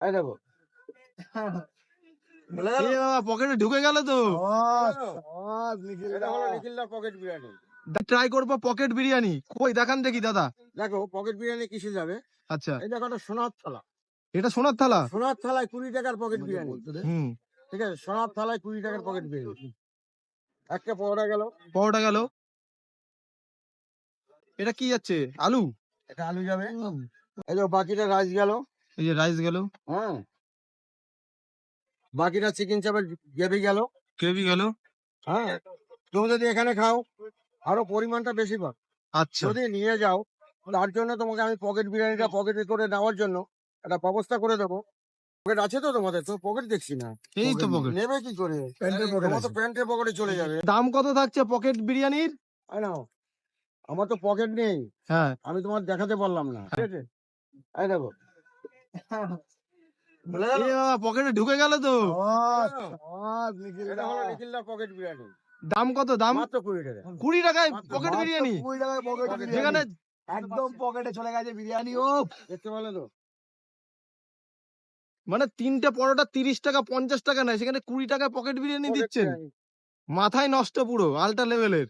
এই দেখো বলে গেল। পকেটে ঢুকে গেল তো। এটা হলো নিখিলদার পকেট বিরিয়ানি। ট্রাই করবো পকেট বিরিয়ানি। কই দেখান দেখি দাদা। দেখো পকেট বিরিয়ানি কিসে যাবে? আচ্ছা, এই দেখো একটা সোনার থালা। এটা সোনার থালা। সোনার থালায় 20 টাকার পকেট বিরিয়ানি। হুম, ঠিক আছে, সোনার থালায় 20 টাকার পকেট বিরিয়ানি। একটা পরোটা গেল। পরোটা গেল। এটা কি যাচ্ছে? আলু। এটা আলু যাবে। এই দেখো বাকিটা রাইস গেল। এই যে রাইস গেল, হ্যাঁ, বাকিটা চিকেন চাপের গ্রেভি গেল। গ্রেভি গেল। হ্যাঁ, তুমি যদি এখানে খাও আরো পরিমাণটা বেশি পাবে। আচ্ছা, যদি নিয়ে যাও তার জন্য তোমাকে আমি পকেট বিরিয়ানিটা পকেটে করে নেওয়ার জন্য একটা ব্যবস্থা করে দেবো। পকেট আছে তো তোমাদের? তো পকেট দেখছি না। এই তো পকেট। নেবে কি করে? তোমার তো প্যান্টের পকেটে চলে যাবে। দাম কত থাকছে পকেট বিরিয়ানির? তাই না, আমার তো পকেট নেই, হ্যাঁ, আমি তোমার দেখাতে পারলাম না। ঠিক আছে, এই দেখো বলে গেল। পকেটে ঢুকে গেল তো। এটা হলো নিখিলদার পকেট বিরিয়ানি। দাম কত? দাম মাত্র 20 টাকা। 20 টাকায় মাত্র পকেট বিরিয়ানি। 20 টাকায় পকেট বিরিয়ানি। যেখানে একদম পকেটে চলে গেছে বিরিয়ানি। ও দেখতে পেলে তো? মানে তিনটে পরোটা 30 টাকা 50 টাকা নেয়, সেখানে 20 টাকায় পকেট বিরিয়ানি পকেট দিচ্ছেন। বিরিয়ানি। মাথায় নষ্ট পুরো আল্টা লেভেলের।